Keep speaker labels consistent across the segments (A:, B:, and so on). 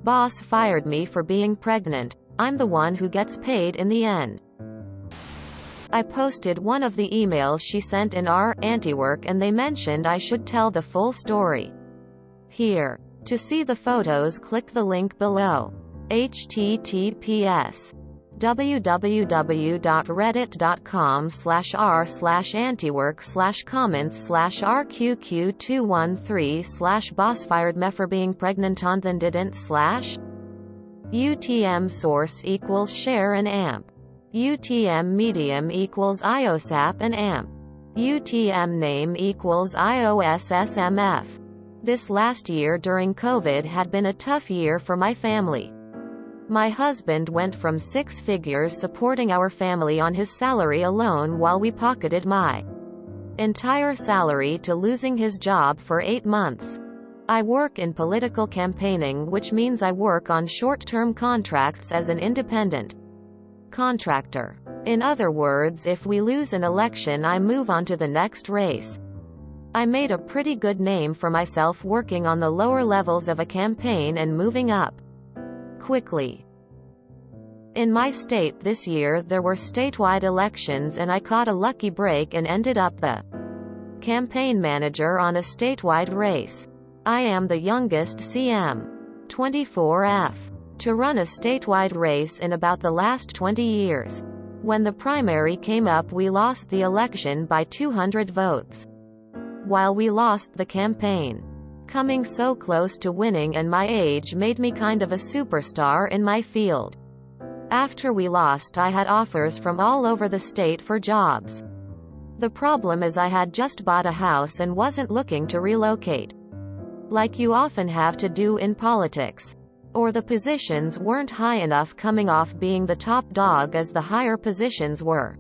A: Boss fired me for being pregnant. I'm the one who gets paid in the end. I posted one of the emails she sent in our anti-work and they mentioned I should tell the full story. Here. To see the photos, click the link below. https://antiwork/r/antiwork/comments/rqqq213/bossfiredme for being pregnant on then didn't/ UTM source equals share and amp. UTM medium equals IOSAP and amp. UTM name equals IOSSMF. This last year during COVID had been a tough year for my family. My husband went from 6 figures supporting our family on his salary alone while we pocketed my entire salary to losing his job for 8 months. I work in political campaigning, which means I work on short-term contracts as an independent contractor. In other words, if we lose an election, I move on to the next race. I made a pretty good name for myself working on the lower levels of a campaign and moving up quickly. In my state this year there were statewide elections and I caught a lucky break and ended up the campaign manager on a statewide race. I am the youngest CM 24F to run a statewide race in about the last 20 years. When the primary came up, we lost the election by 200 votes. While we lost the campaign. Coming so close to winning and my age made me kind of a superstar in my field. After we lost, I had offers from all over the state for jobs. The problem is I had just bought a house and wasn't looking to relocate. Like you often have to do in politics. Or the positions weren't high enough coming off being the top dog as the higher positions were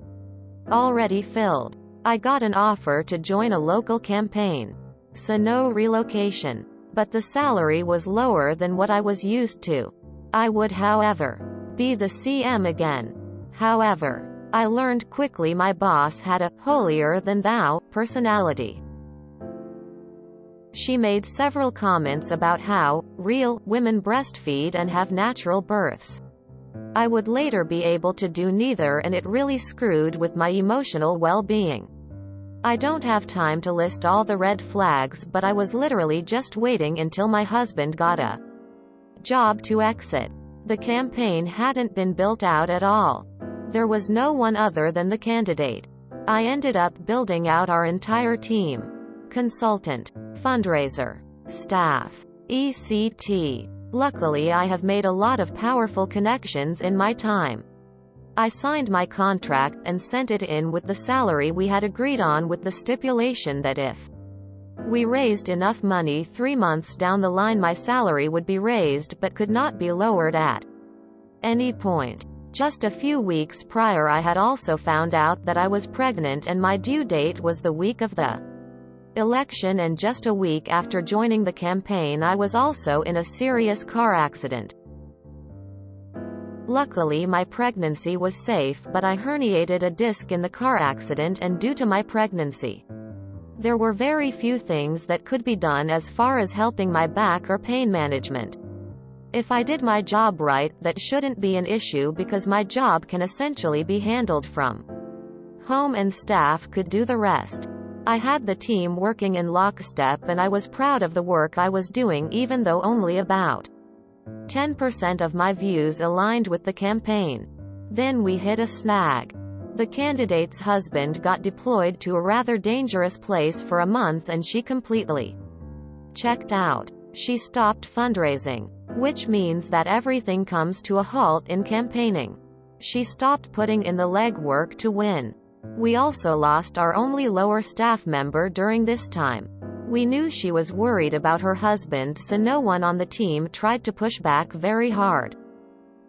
A: already filled. I got an offer to join a local campaign. So no relocation. But the salary was lower than what I was used to. I would, however, be the CM again. However, I learned quickly my boss had a holier-than-thou personality. She made several comments about how real women breastfeed and have natural births. I would later be able to do neither, and it really screwed with my emotional well-being. I don't have time to list all the red flags, but I was literally just waiting until my husband got a job to exit. The campaign hadn't been built out at all. There was no one other than the candidate. I ended up building out our entire team. Consultant, fundraiser, staff, ECT. Luckily, I have made a lot of powerful connections in my time. I signed my contract and sent it in with the salary we had agreed on, with the stipulation that if we raised enough money 3 months down the line, my salary would be raised but could not be lowered at any point. Just a few weeks prior, I had also found out that I was pregnant and my due date was the week of the election, and just a week after joining the campaign, I was also in a serious car accident. Luckily, my pregnancy was safe, but I herniated a disc in the car accident, and due to my pregnancy, there were very few things that could be done as far as helping my back or pain management. If I did my job right, that shouldn't be an issue because my job can essentially be handled from home and staff could do the rest. I had the team working in lockstep and I was proud of the work I was doing, even though only about 10% of my views aligned with the campaign. Then we hit a snag. The candidate's husband got deployed to a rather dangerous place for a month and she completely checked out. She stopped fundraising, which means that everything comes to a halt in campaigning. She stopped putting in the legwork to win. We also lost our only lower staff member during this time. We knew she was worried about her husband, so no one on the team tried to push back very hard.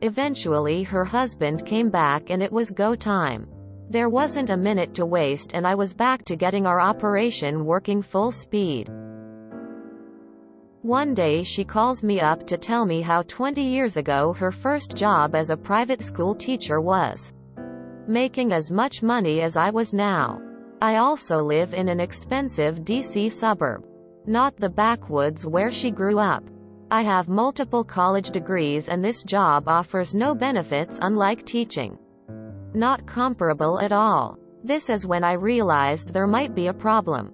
A: Eventually her husband came back and it was go time. There wasn't a minute to waste and I was back to getting our operation working full speed. One day she calls me up to tell me how 20 years ago her first job as a private school teacher was making as much money as I was now. I also live in an expensive DC suburb. Not the backwoods where she grew up. I have multiple college degrees and this job offers no benefits unlike teaching. Not comparable at all. This is when I realized there might be a problem.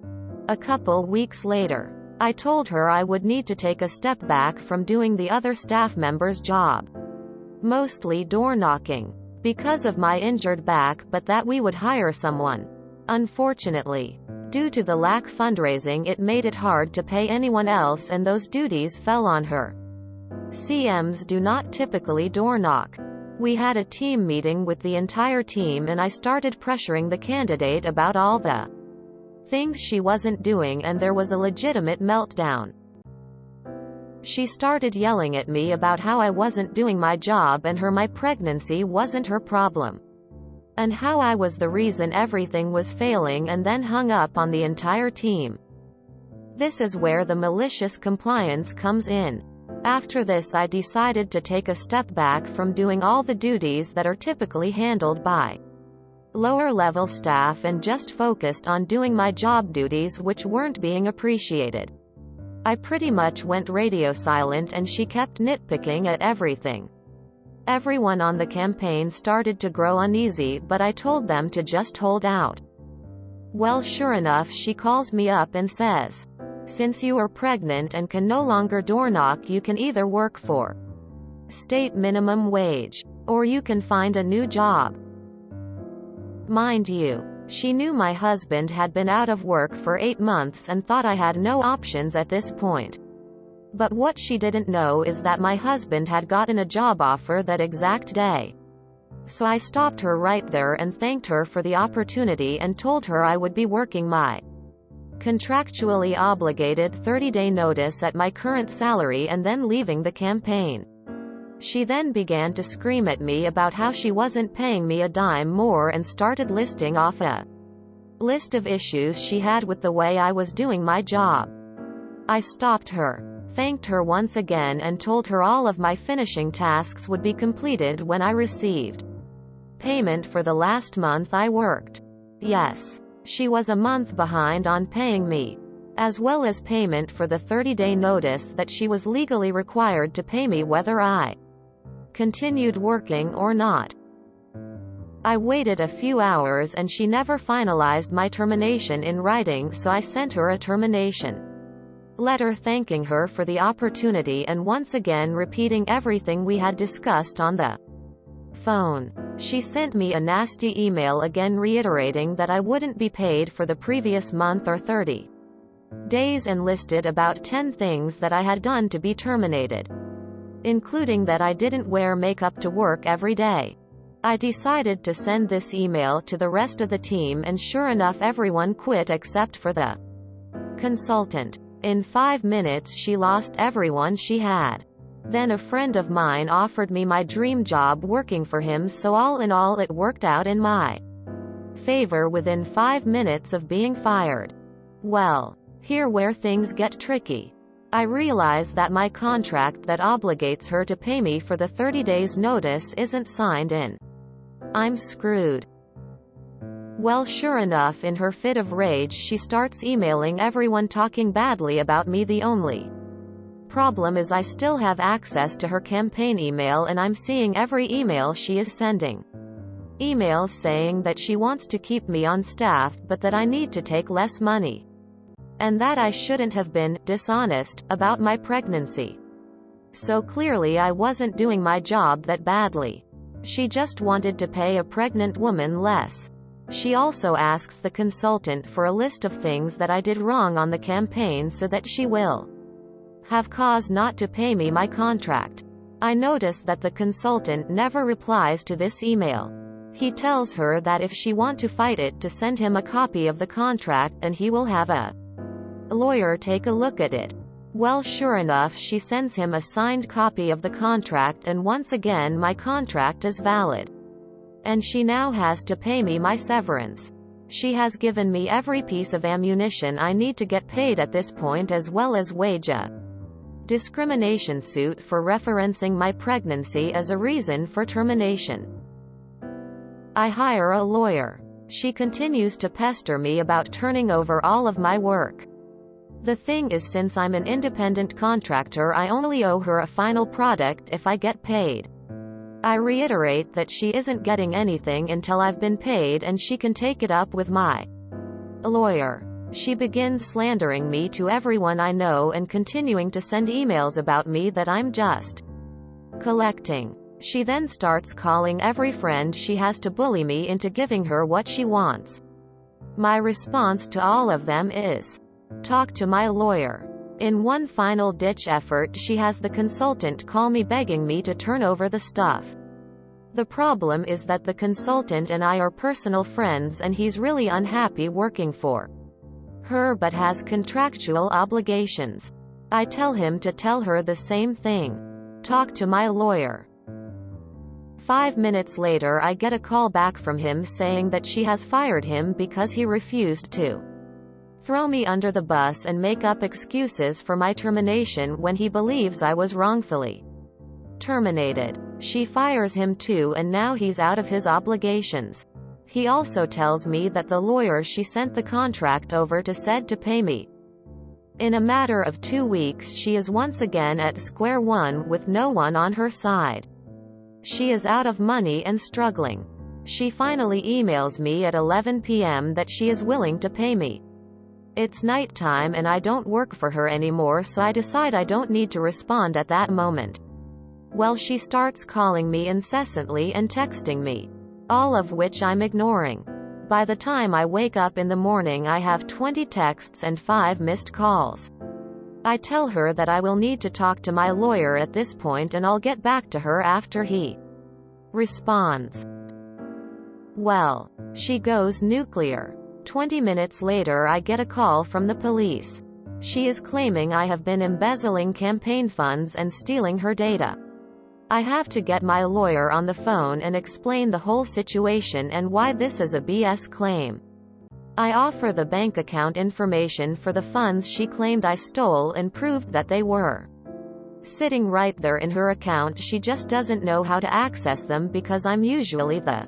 A: A couple weeks later, I told her I would need to take a step back from doing the other staff member's job. Mostly door knocking. Because of my injured back, but that we would hire someone. Unfortunately, due to the lack fundraising, it made it hard to pay anyone else and those duties fell on her. CMs do not typically door knock. We had a team meeting with the entire team and I started pressuring the candidate about all the things she wasn't doing and there was a legitimate meltdown. She started yelling at me about how I wasn't doing my job and my pregnancy wasn't her problem. And how I was the reason everything was failing and then hung up on the entire team. This is where the malicious compliance comes in. After this I decided to take a step back from doing all the duties that are typically handled by lower-level staff and just focused on doing my job duties which weren't being appreciated. I pretty much went radio silent and she kept nitpicking at everything. Everyone on the campaign started to grow uneasy, but I told them to just hold out. Well, sure enough, she calls me up and says, "Since you are pregnant and can no longer door knock, you can either work for state minimum wage, or you can find a new job." Mind you, she knew my husband had been out of work for 8 months and thought I had no options at this point. But what she didn't know is that my husband had gotten a job offer that exact day. So I stopped her right there and thanked her for the opportunity and told her I would be working my contractually obligated 30-day notice at my current salary and then leaving the campaign. She then began to scream at me about how she wasn't paying me a dime more and started listing off a list of issues she had with the way I was doing my job. I stopped her, thanked her once again and told her all of my finishing tasks would be completed when I received payment for the last month I worked. Yes, she was a month behind on paying me, as well as payment for the 30-day notice that she was legally required to pay me whether I continued working or not. I waited a few hours and she never finalized my termination in writing, so I sent her a termination letter thanking her for the opportunity and once again repeating everything we had discussed on the phone. She sent me a nasty email again reiterating that I wouldn't be paid for the previous month or 30 days and listed about 10 things that I had done to be terminated, including that I didn't wear makeup to work every day. I decided to send this email to the rest of the team and sure enough everyone quit except for the consultant. In 5 minutes she lost everyone she had. Then a friend of mine offered me my dream job working for him, so all in all it worked out in my favor within 5 minutes of being fired. Well, here where things get tricky. I realize that my contract that obligates her to pay me for the 30 days notice isn't signed in. I'm screwed. Well, sure enough, in her fit of rage she starts emailing everyone talking badly about me. The only problem is I still have access to her campaign email and I'm seeing every email she is sending. Emails saying that she wants to keep me on staff but that I need to take less money. And that I shouldn't have been dishonest about my pregnancy. So clearly I wasn't doing my job that badly. She just wanted to pay a pregnant woman less. She also asks the consultant for a list of things that I did wrong on the campaign so that she will have cause not to pay me my contract. I notice that the consultant never replies to this email. He tells her that if she wants to fight it, to send him a copy of the contract and he will have a lawyer take a look at it. Well, sure enough, she sends him a signed copy of the contract and once again my contract is valid. And she now has to pay me my severance. She has given me every piece of ammunition I need to get paid at this point, as well as wage a discrimination suit for referencing my pregnancy as a reason for termination. I hire a lawyer. She continues to pester me about turning over all of my work. The thing is, since I'm an independent contractor, I only owe her a final product if I get paid. I reiterate that she isn't getting anything until I've been paid, and she can take it up with my lawyer. She begins slandering me to everyone I know and continuing to send emails about me that I'm just collecting. She then starts calling every friend she has to bully me into giving her what she wants. My response to all of them is, talk to my lawyer. In one final ditch effort, she has the consultant call me begging me to turn over the stuff. The problem is that the consultant and I are personal friends, and he's really unhappy working for her but has contractual obligations. I tell him to tell her the same thing. Talk to my lawyer. 5 minutes later, I get a call back from him saying that she has fired him because he refused to throw me under the bus and make up excuses for my termination when he believes I was wrongfully terminated. She fires him too, and now he's out of his obligations. He also tells me that the lawyer she sent the contract over to said to pay me. In a matter of 2 weeks, she is once again at square one with no one on her side. She is out of money and struggling. She finally emails me at 11 p.m. that she is willing to pay me. It's nighttime and I don't work for her anymore, so I decide I don't need to respond at that moment. Well, she starts calling me incessantly and texting me, all of which I'm ignoring. By the time I wake up in the morning, I have 20 texts and 5 missed calls. I tell her that I will need to talk to my lawyer at this point, and I'll get back to her after he responds. Well, she goes nuclear. 20 minutes later, I get a call from the police. She is claiming I have been embezzling campaign funds and stealing her data. I have to get my lawyer on the phone and explain the whole situation and why this is a BS claim. I offer the bank account information for the funds she claimed I stole and proved that they were sitting right there in her account. She just doesn't know how to access them because I'm usually the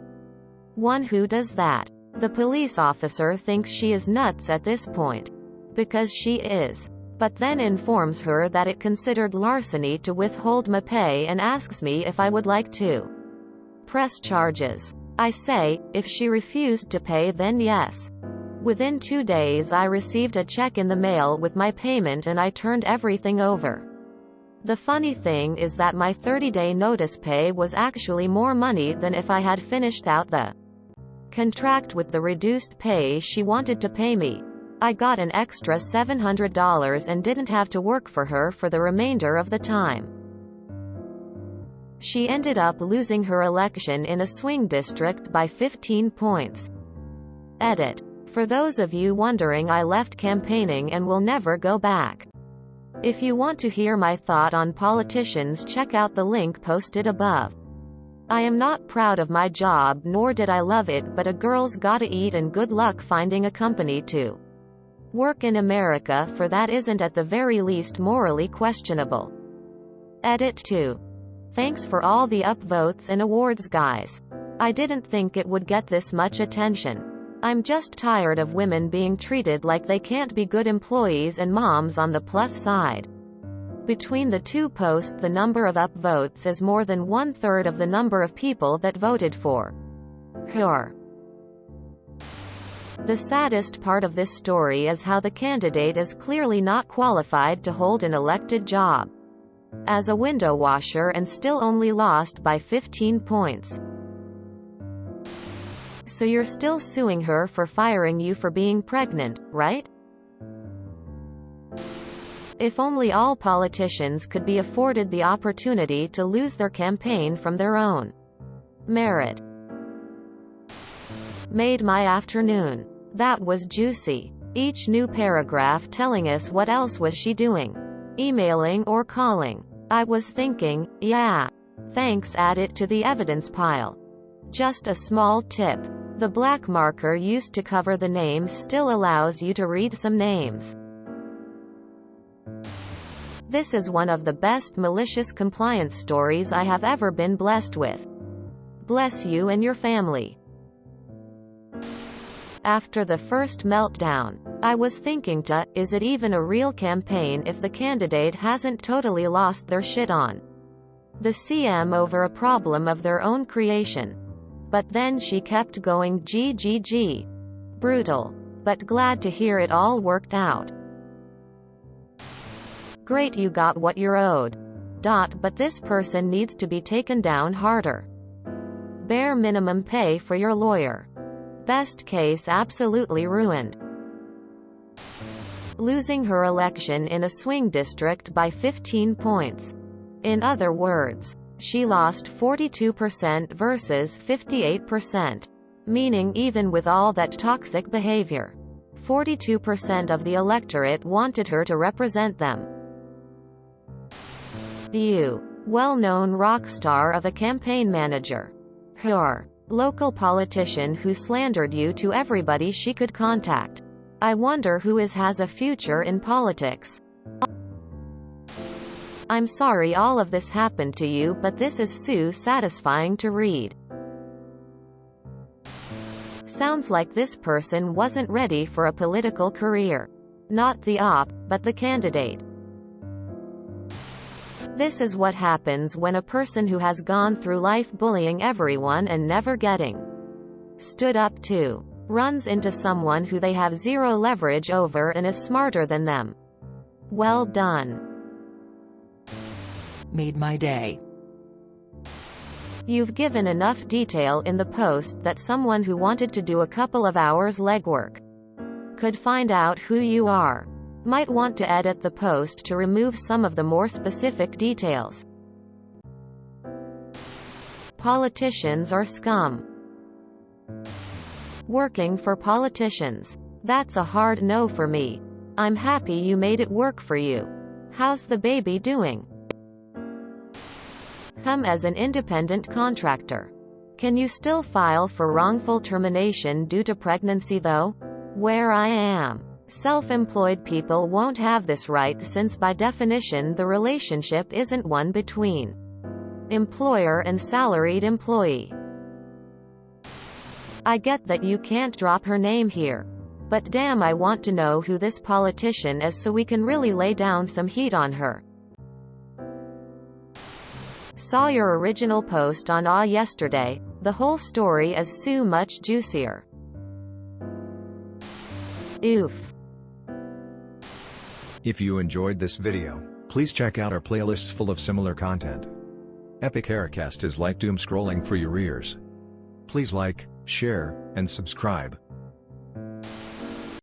A: one who does that. The police officer thinks she is nuts at this point, because she is, but then informs her that it considered larceny to withhold my pay and asks me if I would like to press charges. I say, if she refused to pay, then yes. Within 2 days, I received a check in the mail with my payment and I turned everything over. The funny thing is that my 30-day notice pay was actually more money than if I had finished out the contract with the reduced pay she wanted to pay me. I got an extra $700 and didn't have to work for her for the remainder of the time. She ended up losing her election in a swing district by 15 points. Edit. For those of you wondering, I left campaigning and will never go back. If you want to hear my thought on politicians, check out the link posted above. I am not proud of my job, nor did I love it, but a girl's gotta eat, and good luck finding a company to work in America for that isn't at the very least morally questionable. Edit 2. Thanks for all the upvotes and awards, guys. I didn't think it would get this much attention. I'm just tired of women being treated like they can't be good employees and moms on the plus side. Between the two posts, the number of upvotes is more than 1/3 of the number of people that voted for her. The saddest part of this story is how the candidate is clearly not qualified to hold an elected job as a window washer and still only lost by 15 points. So you're still suing her for firing you for being pregnant, right? If only all politicians could be afforded the opportunity to lose their campaign from their own merit. Made my afternoon. That was juicy. Each new paragraph telling us what else was she doing. Emailing or calling. I was thinking, yeah. Thanks, add it to the evidence pile. Just a small tip. The black marker used to cover the names still allows you to read some names. This is one of the best malicious compliance stories I have ever been blessed with. Bless you and your family. After the first meltdown, I was thinking is it even a real campaign if the candidate hasn't totally lost their shit on the CM over a problem of their own creation? But then she kept going GGG. Brutal. But glad to hear it all worked out. Great, you got what you're owed. But this person needs to be taken down harder. Bare minimum pay for your lawyer. Best case, absolutely ruined. Losing her election in a swing district by 15 points. In other words, she lost 42% versus 58%. Meaning even with all that toxic behavior, 42% of the electorate wanted her to represent them. You. Well-known rock star of a campaign manager. Her. Local politician who slandered you to everybody she could contact. I wonder who has a future in politics. I'm sorry all of this happened to you, but this is so satisfying to read. Sounds like this person wasn't ready for a political career. Not the op, but the candidate. This is what happens when a person who has gone through life bullying everyone and never getting stood up to runs into someone who they have zero leverage over and is smarter than them. Well done.
B: Made my day.
A: You've given enough detail in the post that someone who wanted to do a couple of hours legwork could find out who you are. Might want to edit the post to remove some of the more specific details. Politicians are scum. Working for politicians. That's a hard no for me. I'm happy you made it work for you. How's the baby doing? As an independent contractor. Can you still file for wrongful termination due to pregnancy though? Where I am. Self-employed people won't have this right since by definition the relationship isn't one between employer and salaried employee. I get that you can't drop her name here. But damn, I want to know who this politician is so we can really lay down some heat on her. Saw your original post on yesterday. The whole story is so much juicier. Oof.
C: If you enjoyed this video, please check out our playlists full of similar content. Epic Haircast is like doom scrolling for your ears. Please like, share, and subscribe.